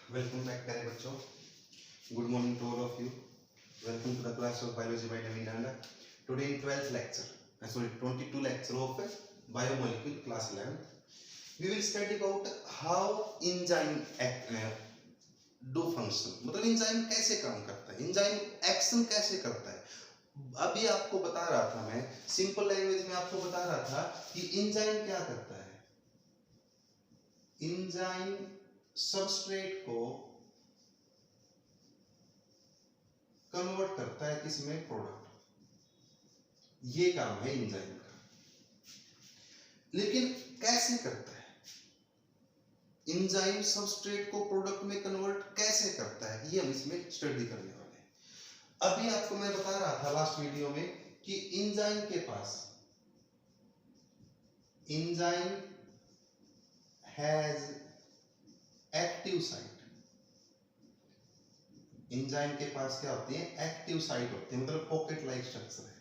Welcome back प्यारे बच्चों. Good morning to all of you. Welcome to the class of biology by Naveen Danda. Today in 12th lecture, sorry 22 lecture of biomolecule class 11, we will study about how enzyme do function. मतलब enzyme कैसे काम करता है, enzyme action कैसे करता है. अभी आपको बता रहा था मैं सिंपल लैंग्वेज में आपको बता रहा था कि enzyme क्या करता है. enzyme सबस्ट्रेट को कन्वर्ट करता है किसमें, प्रोडक्ट. ये काम है एंजाइम का. लेकिन कैसे करता है एंजाइम, सबस्ट्रेट को प्रोडक्ट में कन्वर्ट कैसे करता है, ये हम इसमें स्टडी करने वाले हैं. अभी आपको मैं बता रहा था लास्ट वीडियो में कि एंजाइम के पास enzyme has active site. Enzyme के पास क्या होती है, एक्टिव साइट होती है, मतलब पॉकेट लाइक स्ट्रक्चर है.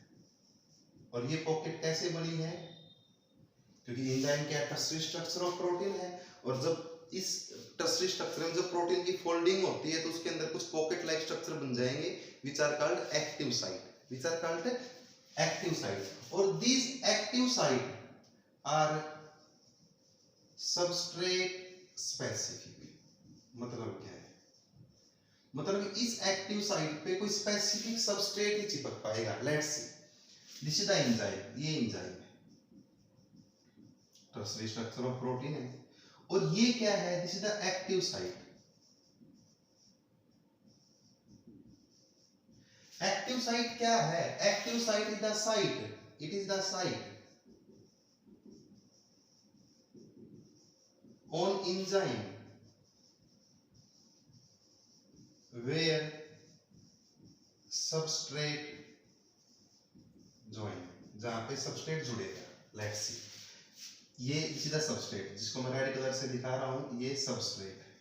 और ये पॉकेट कैसे बनी है, क्योंकि एंजाइम क्या टर्सरी स्ट्रक्चर ऑफ प्रोटीन है. और जब इस टर्सरी स्ट्रक्चर में जब प्रोटीन की फोल्डिंग होती है तो उसके अंदर कुछ पॉकेट लाइक स्ट्रक्चर बन जाएंगे which are called active site. Which are called active site. और these active site are substrate specific. मतलब क्या है, मतलब इस एक्टिव साइट पे कोई स्पेसिफिक सबस्ट्रेट ही चिपक पाएगा. Let's see this is the enzyme. ये एंजाइम है, टर्सरी स्ट्रक्चर ऑफ प्रोटीन है. और ये क्या है, this is the active site. Active site क्या है, active site is the site, it is the site on enzyme where substrate join, जहां पे सबस्ट्रेट जुड़ेगा. लेट्स सी, ये सीधा सबस्ट्रेट जिसको मैं रेड कलर से दिखा रहा हूं, ये सबस्ट्रेट है.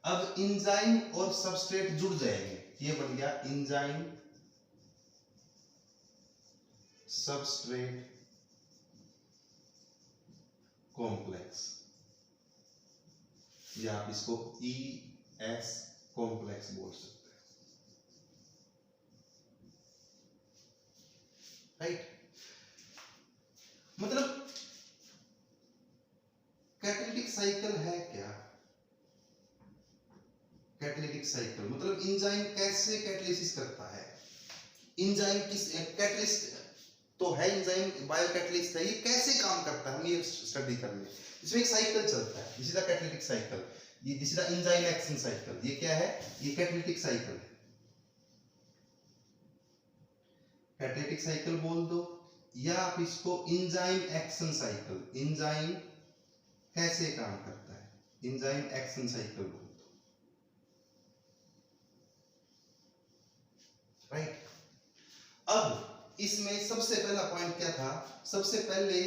अब एंजाइम और सबस्ट्रेट जुड़ जाएंगे, ये बन गया एंजाइम सबस्ट्रेट कॉम्प्लेक्स, या आप इसको ES कॉम्प्लेक्स बोल सकते हैं. राइट. मतलब कैटालिटिक साइकिल है क्या, कैटालिटिक साइकिल मतलब एंजाइम कैसे कैटालिसिस करता है. एंजाइम किस कैटलिस्ट तो है, एंजाइम बायोकैटलिस्ट है, ये कैसे काम करता है हम ये स्टडी करेंगे. इसमें एक साइकिल चलता है, this is the catalytic cycle. ये this is the enzyme action cycle. ये क्या है, ये कैटालिटिक साइकिल है. कैटालिटिक साइकिल बोल दो, या आप इसको एंजाइम एक्शन साइकिल. एंजाइम कैसे काम करता है, एंजाइम एक्शन साइकिल बोल दो. राइट. अब इसमें सबसे पहला पॉइंट क्या था, सबसे पहले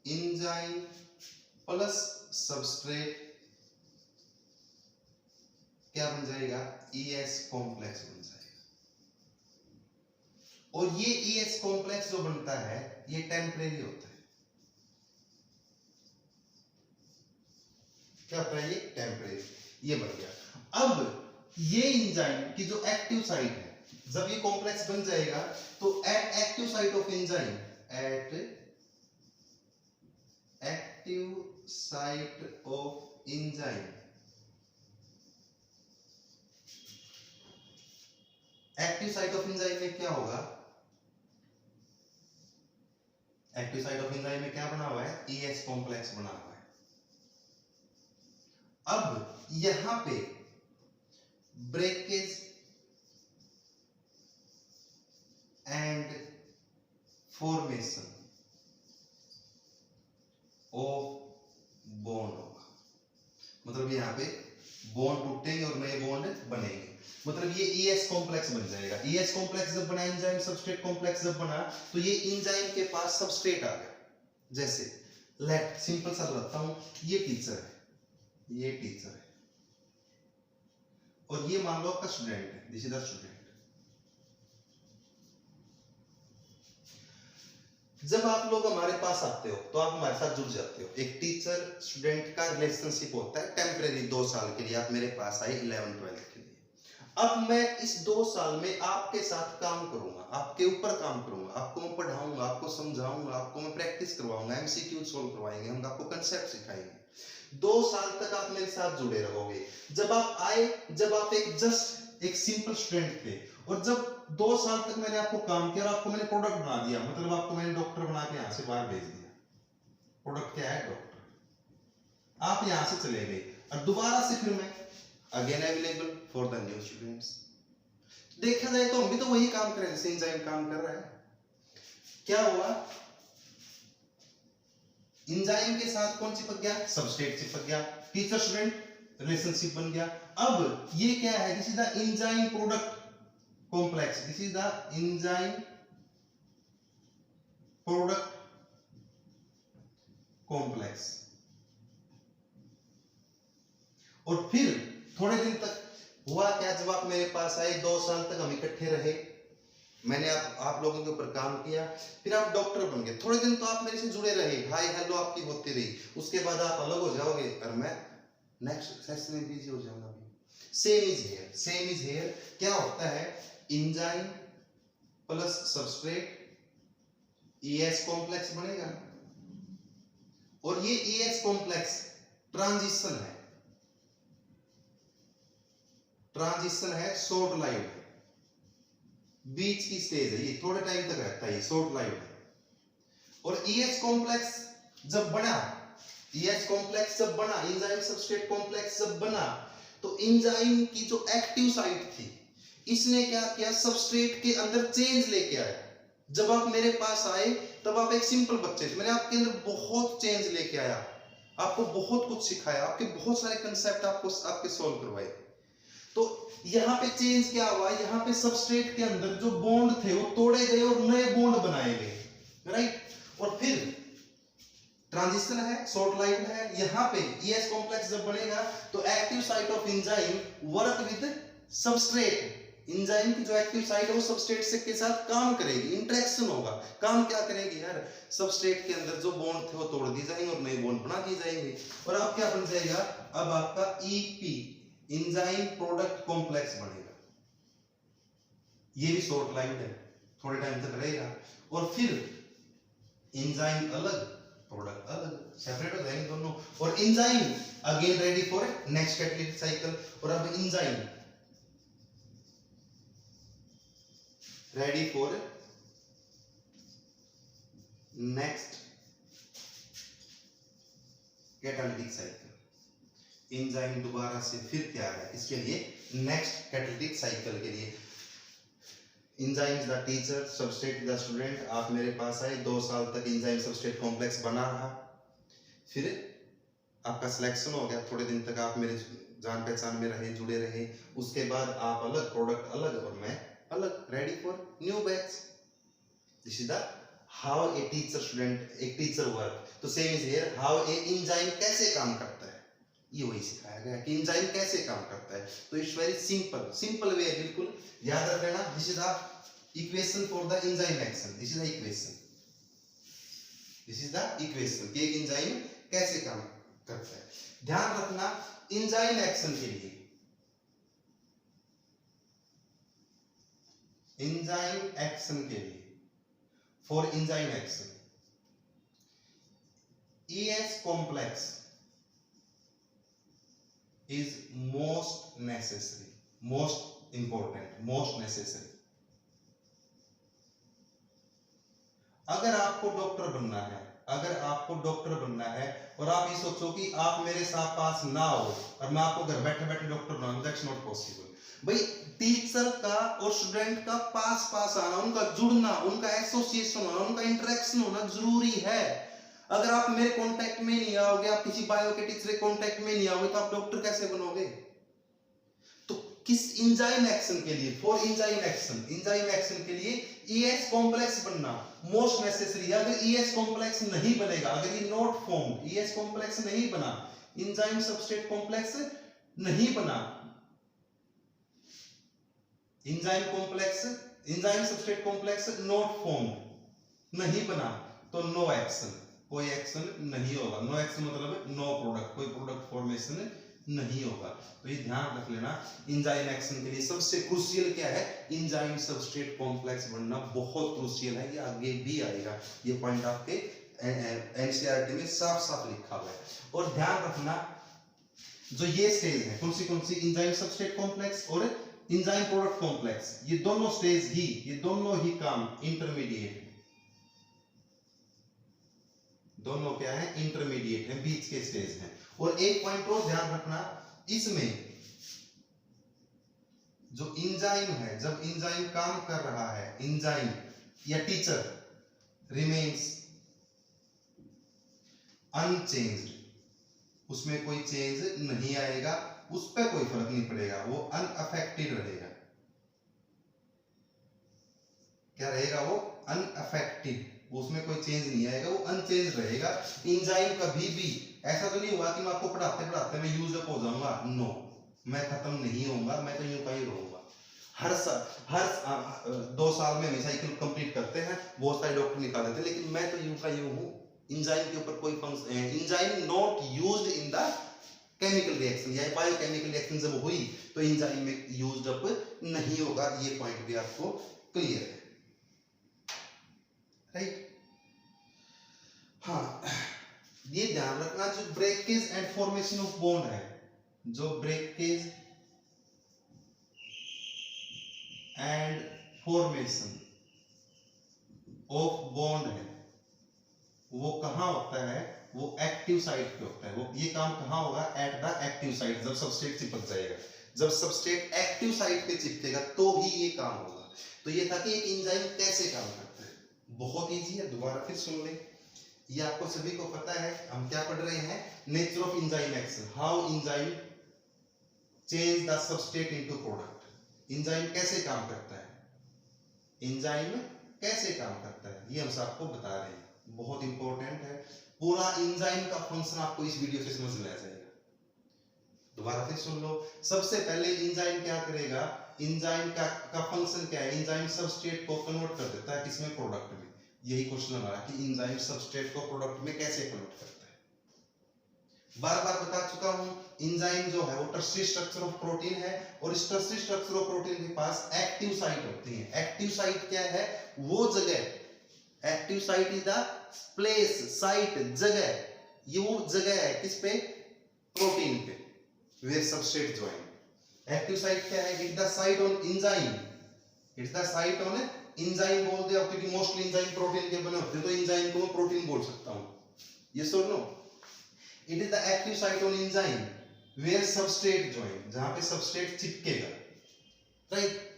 एंजाइम प्लस सबस्ट्रेट क्या बन जाएगा, ES कॉम्प्लेक्स बन जाएगा. और ये ES कॉम्प्लेक्स जो बनता है ये टेम्परेरी होता है. क्या होता है, ये टेम्परेरी. ये बन गया. अब ये एंजाइम की जो एक्टिव साइट है, जब ये कॉम्प्लेक्स बन जाएगा तो at active site of enzyme, at active site of enzyme, active site of enzyme में क्या होगा, एक्टिव साइट ऑफ एंजाइम में क्या बना हुआ है, ES कॉम्प्लेक्स बना हुआ है. अब यहां पे breakage and formation of bond होगा. मतलब यहां पे बॉन्ड टूटेंगे और नए बॉन्ड बनेंगे. मतलब ये ES कॉम्प्लेक्स बन जाएगा. ES कॉम्प्लेक्स जब बना, एंजाइम सबस्ट्रेट कॉम्प्लेक्स जब बना, तो ये एंजाइम के पास सबस्ट्रेट आ गया. जैसे लेट सिंपल सा बताता हूं, ये टीचर है, ये टीचर है और ये मान लो आपका स्टूडेंट है, दिस इज द स्टूडेंट. जब आप लोग हमारे पास आते हो तो आप हमारे साथ जुड़ जाते हो। एक टीचर स्टूडेंट का रिलेशनशिप होता है टेम्परेरी, 2 साल के लिए आप मेरे पास आए 11 12 के लिए। अब मैं इस 2 साल में आपके साथ काम करूंगा, आपके ऊपर काम करूंगा, आपको मैं पढ़ाऊंगा, आपको समझाऊंगा, आपको मैं प्रैक्टिस करवाऊंगा, एमसीक्यू सॉल्व करवाएंगे, हम आपको कंसेप्ट सिखाएंगे। 2 साल तक आप मेरे साथ जुड़े रहोगे। जब आप आए, जब आप एक सिंपल स्टूडेंट थे, और जब 2 साल तक मैंने आपको काम किया और आपको मैंने प्रोडक्ट बना दिया, मतलब आपको मैंने डॉक्टर बना के यहाँ से बाहर भेज दिया। प्रोडक्ट क्या है? डॉक्टर। आप यहाँ से चले गए और दोबारा से फिर मैं again available for the new students. देखा जाए तो हम भी तो वही काम कर रहे हैं जैसे एंजाइम काम कर रहा है। क्या हुआ? एंजाइम के साथ कौन चिपक गया? सबस्ट्रेट चिपक गया, टीचर स्टूडेंट रिलेशनशिप बन गया। अब ये क्या है? This is the enzyme product complex. This is the enzyme product complex. और फिर थोड़े दिन तक हुआ क्या? जब आप मेरे पास आए, 2 साल तक हम इकट्ठे रहे, मैंने आप लोगों के ऊपर काम किया, फिर आप डॉक्टर बन गए। थोड़े दिन तो आप मेरे से जुड़े रहे, हाय हेलो आपकी होती रही, उसके बाद आप अलग हो जाओगे और मैं नेक्स्ट सेशन में बिजी हो जाऊंगा। Same is here, same is here. क्या होता है? Enzyme plus substrate ES complex बनेगा, और ये ES कॉम्प्लेक्स ट्रांजिशन है, ट्रांजिशन है, शॉर्ट लाइव है, बीच की स्टेज है, ये थोड़े टाइम तक रहता है, ये शॉर्ट लाइव है। और ES कॉम्प्लेक्स जब बना, ES कॉम्प्लेक्स जब बना, एंजाइम सबस्ट्रेट कॉम्प्लेक्स जब बना, तो एंजाइम की जो एक्टिव साइट थी, इसने क्या किया? सबस्ट्रेट के अंदर चेंज लेके आया। जब आप मेरे पास आए तब आप एक सिंपल बच्चे थे, मैंने आपके अंदर बहुत चेंज लेके आया, आपको बहुत कुछ सिखाया, आपके बहुत सारे कंसेप्ट आपके सॉल्व करवाए। तो यहाँ पे चेंज क्या हुआ? यहाँ पे सबस्ट्रेट के अंदर जो बॉन्ड थे वो तोड़े गए और नए बॉन्ड बनाए गए, राइट। और फिर ट्रांजिशन है, शॉर्ट लाइव है। यहाँ पे ES कॉम्प्लेक्स जब बनेगा तो active site of enzyme work with substrate. Enzyme की जो एक्टिव साइट है वो सबस्ट्रेट से के साथ काम करेगी, इंटरेक्शन होगा। काम क्या करेगी यार? सबस्ट्रेट के अंदर जो बॉन्ड थे वो तोड़ दी जाएंगे और नए बॉन्ड बना दिए जाएंगे, और अब क्या बन जाएगा? अब आपका EP एंजाइम प्रोडक्ट कॉम्प्लेक्स बनेगा। ये भी शॉर्ट लाइव है, थोड़े टाइम तक रहेगा, और फिर एंजाइम अलग, प्रोडक्ट अलग, सेपरेट हो जाएंगे दोनों। और enzyme again ready for next catalytic cycle. और अब enzyme ready for next catalytic cycle. Enzyme दोबारा से फिर तैयार है इसके लिए नेक्स्ट कैटालिटिक साइकिल के लिए। Enzyme is the teacher, substrate is the student. आप मेरे पास आए, 2 साल तक एंजाइम सबस्ट्रेट कॉम्प्लेक्स बना रहा, फिर आपका सिलेक्शन हो गया, थोड़े दिन तक आप मेरे जान पहचान में रहे, जुड़े रहे, उसके बाद आप अलग, प्रोडक्ट अलग और मैं अलग, ready for new batch. This is the how a teacher student, एक टीचर वर्क। तो same is here, how a enzyme कैसे काम करता है, ये वही सिखाया गया कि एंजाइम कैसे काम करता है। तो it's very simple, simple way, बिल्कुल याद रख लेना। This is the equation for the enzyme action, this is the equation, this is the equation कि एक एंजाइम कैसे काम करता है। ध्यान रखना, एंजाइम एक्शन के लिए, एंजाइम एक्शन के लिए, for enzyme action, ES complex is most necessary, most important, most necessary। अगर आपको डॉक्टर बनना है, अगर आपको डॉक्टर बनना है और आप ये सोचो कि आप मेरे साथ पास ना हो और मैं आपको घर बैठे बैठे डॉक्टर बनाऊंगा, दैट्स नॉट पॉसिबल। भाई टीचर का और स्टूडेंट का पास पास आना, उनका जुड़ना, उनका एसोसिएशन होना, उनका इंटरेक्शन होना जरूरी है। अगर आप मेरे कांटेक्ट में नहीं आओगे, आप किसी बायो के टीचर के कांटेक्ट में नहीं आओगे, तो आप डॉक्टर कैसे बनोगे? तो किस एंजाइम एक्शन के लिए, for enzyme action, enzyme action के लिए ES कॉम्प्लेक्स बनना मोस्ट नेसेसरी है। अगर ES कॉम्प्लेक्स नहीं बनेगा, अगर ये नॉट फॉर्म्ड, ES कॉम्प्लेक्स नहीं बना, एंजाइम सबस्ट्रेट कॉम्प्लेक्स नहीं बना, enzyme complex, enzyme substrate complex not formed, नहीं बना, तो नो एक्शन, कोई एक्शन नहीं होगा। नो एक्शन मतलब नो प्रोडक्ट, कोई प्रोडक्ट फॉर्मेशन नहीं होगा। तो ये ध्यान रख लेना। एंजाइम एक्शन के लिए सबसे क्रूशियल क्या है, एंजाइम सबस्ट्रेट कॉम्प्लेक्स बनना बहुत क्रूशियल है। ये आगे भी आएगा, ये पॉइंट आपके एनसीईआरटी में साफ साफ लिखा हुआ है। और ध्यान रखना जो ये स्टेज है कौन सी, एंजाइम सबस्ट्रेट कॉम्प्लेक्स और एंजाइम प्रोडक्ट कॉम्प्लेक्स, ये दोनों स्टेज ही, ये दोनों ही काम इंटरमीडिएट, दोनों क्या है, इंटरमीडिएट है, बीच के स्टेज हैं। और एक पॉइंट और ध्यान रखना, इसमें जो एंजाइम है, जब एंजाइम काम कर रहा है, एंजाइम या टीचर रिमेन्स अनचेंज्ड, उसमें कोई चेंज नहीं आएगा, उस पर कोई फर्क नहीं पड़ेगा, वो अनअफेक्टेड रहेगा। क्या रहेगा वो, अनअफेक्टेड, उसमें कोई चेंज नहीं आएगा, वो अनचेंज रहेगा। एंजाइम कभी भी ऐसा तो नहीं हुआ कि मैं आपको पढ़ाते पढ़ाते मैं यूज अप हो जाऊंगा, नो, मैं खत्म नहीं होऊंगा, मैं तो यूं का ही रहूंगा। हर 2 साल में हमें साइकिल कंप्लीट करते हैं, बहुत सारे डॉक्टर निकाल देते हैं, लेकिन मैं तो यूं का यूं हूं। एंजाइम के ऊपर कोई function, enzyme not used in the chemical reaction या बायोकेमिकल रिएक्शन जब हुई तो एंजाइम में यूज्ड अप नहीं होगा। ये पॉइंट भी आपको क्लियर है, राइट? हाँ, ये ध्यान रखना, जो breakage and formation of bond है, जो breakage and formation of bond है वो कहां होता है, वो एक्टिव साइट पे होता है। वो ये काम कहां होगा, एट द एक्टिव साइट, जब सबस्ट्रेट चिपक जाएगा, जब सबस्ट्रेट एक्टिव साइट पे चिपकेगा तो ही ये काम होगा। तो ये था कि एक एंजाइम कैसे काम करता है, बहुत इजी है, दोबारा फिर सुन ले। ये आपको सभी को पता है, हम क्या पढ़ रहे हैं, nature of enzyme action, how enzyme change the substrate into product. Enzyme कैसे काम करता है, एंजाइम कैसे काम करता है, ये हम सबको बता रहे हैं, बहुत इंपॉर्टेंट है। पूरा एंजाइम का फंक्शन आपको इस वीडियो से समझ में आ जाएगा। दोबारा फिर सुन लो। सबसे पहले एंजाइम क्या करेगा, एंजाइम का फंक्शन क्या है, एंजाइम सबस्ट्रेट को कन्वर्ट कर देता है किसमें, प्रोडक्ट में। यही क्वेश्चन हमारा कि एंजाइम सबस्ट्रेट को प्रोडक्ट में कैसे कन्वर्ट करता है। बार बार बता चुका हूं, एंजाइम जो है वो टर्शियरी स्ट्रक्चर ऑफ प्रोटीन है, और इस टर्शियरी स्ट्रक्चर ऑफ प्रोटीन के पास एक्टिव साइट होती है। एक्टिव साइट क्या है, वो जगह, active site is the place, site, जगह, ये वो जगह है किस पे, प्रोटीन पे, where substrate join. Active site क्या है, it the site on enzyme, it's the site on enzyme बोल दिया, क्योंकि मोस्टली एंजाइम प्रोटीन के बने होते हैं, तो एंजाइम को मैं प्रोटीन बोल सकता हूं, यस और no. It is the active site on enzyme where substrate join, जहां पे सबस्ट्रेट चिपकेगा, राइट?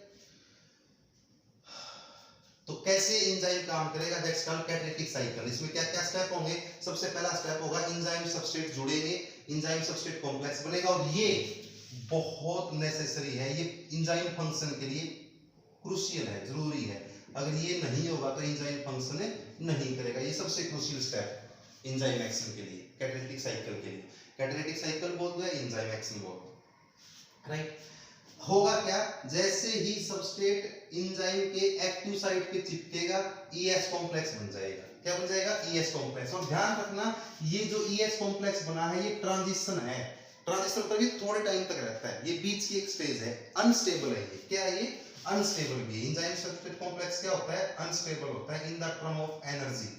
तो कैसे एंजाइम काम करेगा, दैट्स कॉल्ड कैटालिटिक साइकिल। इसमें क्या क्या स्टेप होंगे, सबसे पहला स्टेप होगा एंजाइम सबस्ट्रेट जुड़ेंगे, एंजाइम सबस्ट्रेट कॉम्प्लेक्स बनेगा, और ये बहुत नेसेसरी है, ये एंजाइम फंक्शन के लिए क्रूशियल है, जरूरी है। अगर ये नहीं होगा तो एंजाइम फंक्शन नहीं करेगा। ये सबसे क्रूशियल स्टेप एंजाइम एक्शन के लिए, कैटालिटिक साइकिल के लिए। कैटालिटिक साइकिल बोल दो या एंजाइम एक्शन बोल दो, राइट? होगा क्या, जैसे ही सबस्ट्रेट एंजाइम के एक्टिव साइट पे चिपकेगा, ES कॉम्प्लेक्स बन जाएगा। क्या बन जाएगा, ES कॉम्प्लेक्स। और ध्यान रखना, ये जो ES कॉम्प्लेक्स बना है ये ट्रांजिशन है, ट्रांजिशन पर भी थोड़े टाइम तक रहता है, ये बीच की एक स्टेज है, अनस्टेबल है। ये क्या है, ये अनस्टेबल भी है। एंजाइम सबस्ट्रेट कॉम्प्लेक्स क्या होता है, अनस्टेबल होता है in the term of energy,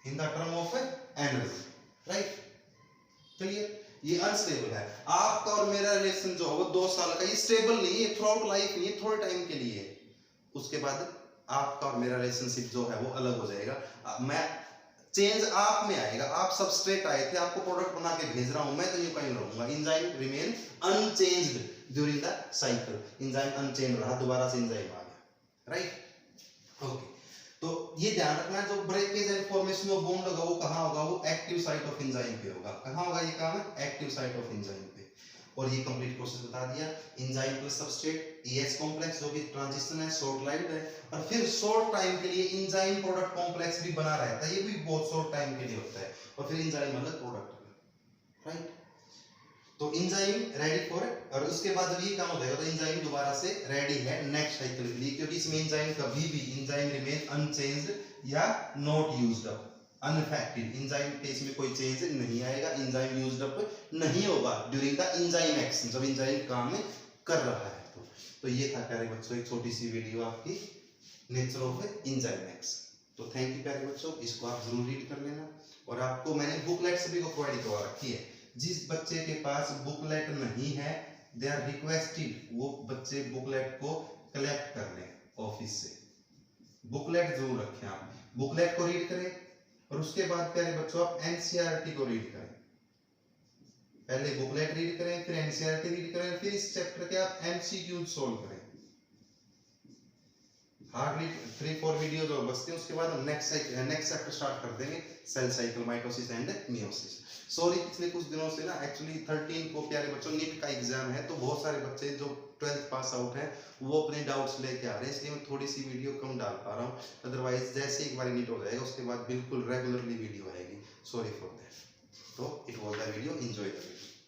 in the term of energy, right? Clear? ये अनस्टेबल है। आपका और मेरा रिलेशन जो है वो 2 साल का, ये स्टेबल नहीं है, थ्रू आउट लाइफ नहीं है, थोड़े टाइम के लिए है। उसके बाद आपका और मेरा रिलेशनशिप जो है वो अलग हो जाएगा। मैं चेंज आप में आएगा, आप सबस्ट्रेट आए थे, आपको प्रोडक्ट बना के भेज रहा हूं, मैं तो यूं कहीं रहूंगा। Enzyme remain unchanged during the cycle, enzyme unchange रहा, दोबारा से एंजाइम आ गया, राइट? ओके, तो ये ध्यान रखना, जो breakage and formation of bond होगा वो कहां होगा, वो एक्टिव साइट ऑफ एंजाइम पे होगा। कहां होगा ये काम, एक्टिव साइट ऑफ एंजाइम पे। और ये कंप्लीट प्रोसेस बता दिया, enzyme plus substrate, ES complex जो कि ट्रांजिशन है, शॉर्ट लाइव्ड है, और फिर शॉर्ट टाइम के लिए एंजाइम प्रोडक्ट कॉम्प्लेक्स भी बना रहता है, ये भी बहुत शॉर्ट टाइम के लिए होता है, और फिर एंजाइम अलग, प्रोडक्ट, राइट? तो एंजाइम रेडी फॉर, और उसके बाद जब ये काम हो जाएगा तो एंजाइम दोबारा से रेडी है नेक्स्ट साइकिल के लिए, क्योंकि इसमें एंजाइम कभी भी, एंजाइम रिमेन अनचेंज्ड या not used up, unaffected, enzyme के इसमें कोई चेंज नहीं आएगा, एंजाइम यूज्ड अप नहीं होगा ड्यूरिंग द एंजाइम एक्शन, जब एंजाइम काम कर रहा है। तो ये था प्यारे बच्चों एक छोटी सी वीडियो आपकी नेचर ऑफ एंजाइम एक्शन। तो थैंक यू प्यारे बच्चों, इसको आप जरूर रीड कर लेना। और आपको मैंने बुकलेट सभी को प्रोवाइड करवा रखी है। जिस बच्चे के पास बुकलेट नहीं है, दे आर रिक्वेस्टेड, वो बच्चे बुकलेट को कलेक्ट कर लें ऑफिस से। बुकलेट जरूर रखें, आप बुकलेट को रीड करें और उसके बाद प्यारे बच्चों आप एनसीईआरटी को रीड करें। पहले बुकलेट रीड करें, फिर एनसीईआरटी रीड करें, फिर इस चैप्टर के आप एमसीक्यूज सॉल्व करें। हार्डली 3-4 वीडियोस और बचते हैं, उसके बाद हम नेक्स्ट चैप्टर स्टार्ट कर देंगे, cell cycle, mitosis and meiosis. Sorry पिछले कुछ दिनों से ना एक्चुअली 13 को प्यारे बच्चों नीट का एग्जाम है, तो बहुत सारे बच्चे जो 12th पास आउट हैं वो अपने डाउट्स लेके आ रहे हैं, इसलिए मैं थोड़ी सी वीडियो कम डाल पा रहा हूँ। अदरवाइज जैसे एक बार नीट हो जाएगा उसके बाद बिल्कुल रेगुलरली वीडियो आएगी। Sorry for that. तो it was the video, enjoy the video.